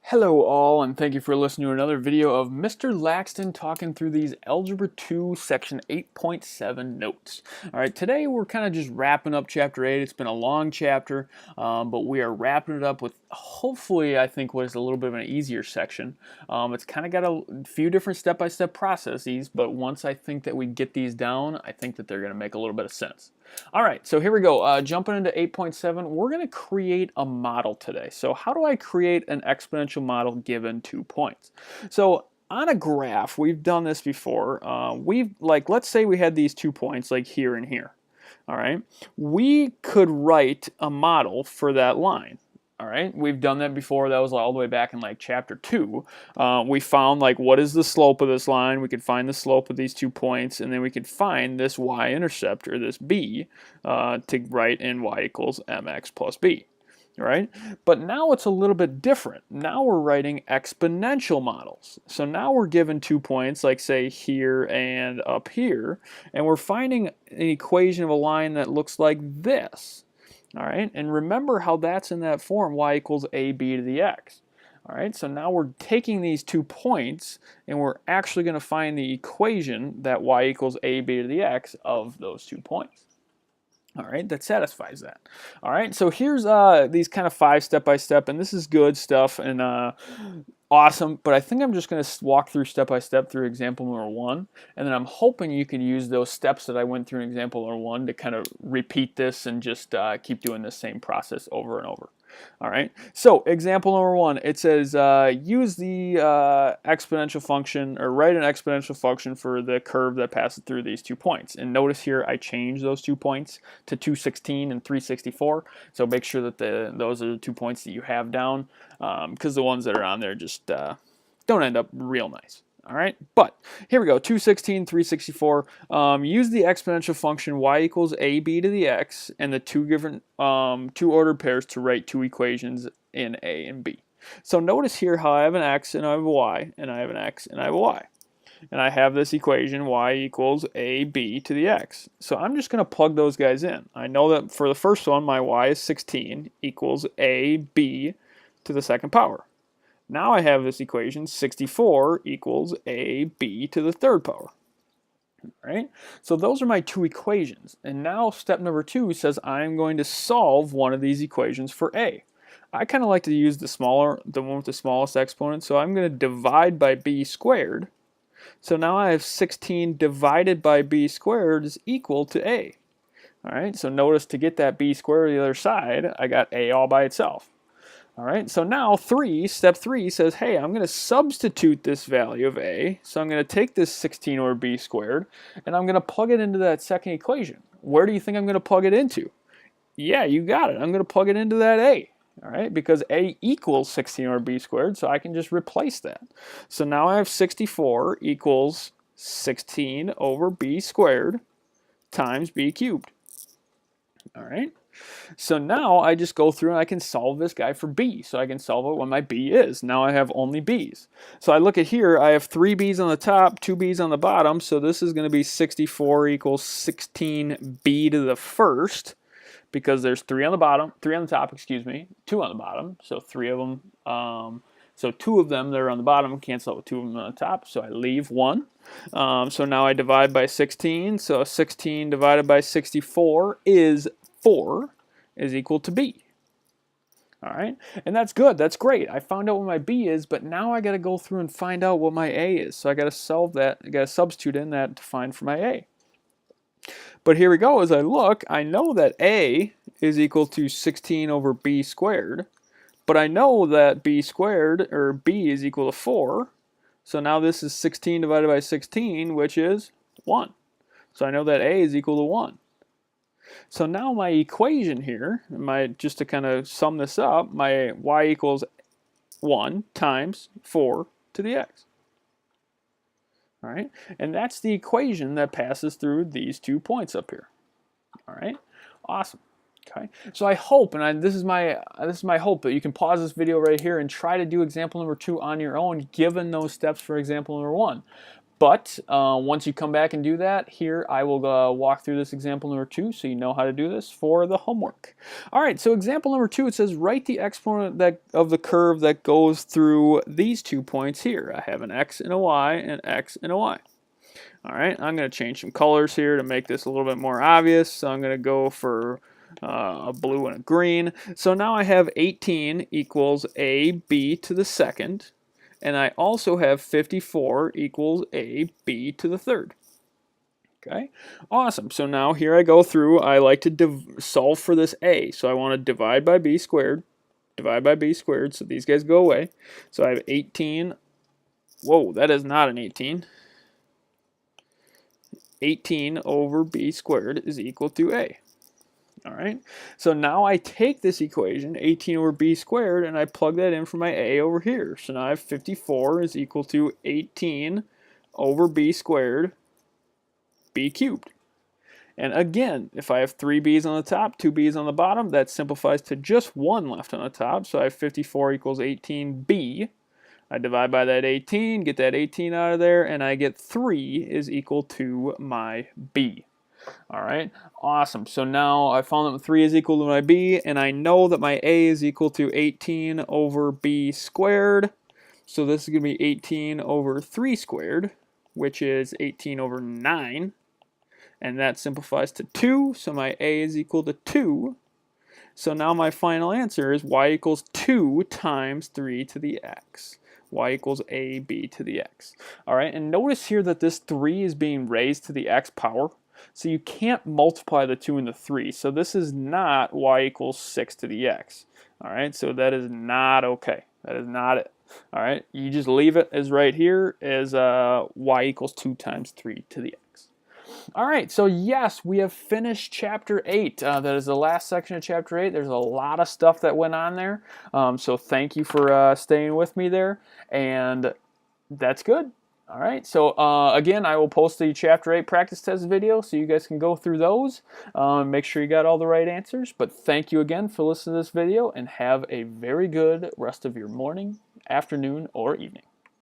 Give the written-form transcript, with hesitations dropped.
Hello all, and thank you for listening to another video of Mr. Laxton talking through these Algebra II Section 8.7 notes. Alright, today we're kind of just wrapping up Chapter 8. It's been a long chapter, but we are wrapping it up with hopefully, I think, what is a little bit of an easier section. It's kind of got a few different step-by-step processes, but once I think that we get these down, I think that they're going to make a little bit of sense. Alright, so here we go. Jumping into 8.7, we're going to create a model today. So how do I create an exponential model given 2 points? So on a graph, we've done this before. Let's say we had these 2 points like here and here. Alright, we could write a model for that line. All right, we've done that before. That was all the way back in like chapter 2. We found like what is the slope of this line. We could find the slope of these 2 points, and then we could find this y-intercept, or this b, to write in y equals mx plus b. All right, but now it's a little bit different. Now we're writing exponential models. So now we're given 2 points, like say here and up here, and we're finding an equation of a line that looks like this. All right, and remember how that's in that form, y equals ab to the x. All right, so now we're taking these 2 points and we're actually going to find the equation that y equals ab to the x of those 2 points. All right, that satisfies that. All right, so here's these kind of 5 step-by-step, and this is good stuff and awesome, but I think I'm just going to walk through step-by-step through example number 1, and then I'm hoping you can use those steps that I went through in example number 1 to kind of repeat this and just keep doing the same process over and over. All right, so example number 1, it says use the exponential function, or write an exponential function for the curve that passes through these 2 points. And notice here I changed those 2 points to 216 and 364. So make sure that those are the 2 points that you have down, because the ones that are on there just don't end up real nice. All right, but here we go, 216, 364. Use the exponential function y equals ab to the x and the two ordered pairs to write 2 equations in a and b. So notice here how I have an x and I have a y, and I have an x and I have a y. And I have this equation y equals ab to the x. So I'm just going to plug those guys in. I know that for the first one, my y is 16 equals ab to the second power. Now I have this equation, 64 equals ab to the third power. Right? So those are my 2 equations. And now step number 2 says I'm going to solve one of these equations for a. I kind of like to use the one with the smallest exponent, so I'm going to divide by b squared. So now I have 16 divided by b squared is equal to a. All right, so notice to get that b squared to the other side, I got a all by itself. All right, so now step 3 says, hey, I'm going to substitute this value of a. So I'm going to take this 16 over b squared, and I'm going to plug it into that second equation. Where do you think I'm going to plug it into? Yeah, you got it. I'm going to plug it into that a. All right, because a equals 16 over b squared, so I can just replace that. So now I have 64 equals 16 over b squared times b cubed. All right. So now I just go through and I can solve this guy for b. So I can solve it when my b is. Now I have only b's. So I look at here, I have 3 b's on the top, 2 b's on the bottom. So this is going to be 64 equals 16b to the first, because there's 3 on the bottom, 3 on the top, excuse me, 2 on the bottom. So 3 of them, so 2 of them that are on the bottom cancel out with 2 of them on the top. So I leave 1. So now I divide by 16. So 16 divided by 64 is 4 is equal to b. All right, and that's good. That's great. I found out what my b is, but now I got to go through and find out what my a is. So I got to solve that. I got to substitute in that to find for my a. But here we go. As I look, I know that a is equal to 16 over b squared, but I know that b squared, or b, is equal to 4. So now this is 16 divided by 16, which is 1. So I know that a is equal to 1. So now my equation here, just to kind of sum this up, my y equals 1 times 4 to the x. All right, and that's the equation that passes through these 2 points up here. All right, awesome. Okay, so I hope, and this is my hope, that you can pause this video right here and try to do example number 2 on your own, given those steps for example number 1. But once you come back and do that, here I will walk through this example number 2 so you know how to do this for the homework. All right, so example number 2, it says write the exponent of the curve that goes through these 2 points here. I have an x and a y, and x and a y. All right, I'm going to change some colors here to make this a little bit more obvious. So I'm going to go for a blue and a green. So now I have 18 equals ab to the second, and I also have 54 equals ab to the third. Okay, awesome. So now here I go through. I like to solve for this a. So I want to divide by b squared, so these guys go away. So I have 18. Whoa, that is not an 18. 18 over b squared is equal to a. All right, so now I take this equation, 18 over b squared, and I plug that in for my a over here. So now I have 54 is equal to 18 over b squared, b cubed. And again, if I have 3 b's on the top, 2 b's on the bottom, that simplifies to just 1 left on the top. So I have 54 equals 18b. I divide by that 18, get that 18 out of there, and I get 3 is equal to my b. All right, awesome. So now I found that 3 is equal to my b, and I know that my a is equal to 18 over b squared. So this is going to be 18 over 3 squared, which is 18 over 9. And that simplifies to 2, so my a is equal to 2. So now my final answer is y equals 2 times 3 to the x. Y equals ab to the x. All right, and notice here that this 3 is being raised to the x power. So you can't multiply the 2 and the 3. So this is not y equals 6 to the x. All right, so that is not okay. That is not it. All right, you just leave it as right here as y equals 2 times 3 to the x. All right, so yes, we have finished Chapter 8. That is the last section of Chapter 8. There's a lot of stuff that went on there. So thank you for staying with me there. And that's good. All right, so again, I will post the Chapter 8 practice test video so you guys can go through those. Make sure you got all the right answers. But thank you again for listening to this video, and have a very good rest of your morning, afternoon, or evening.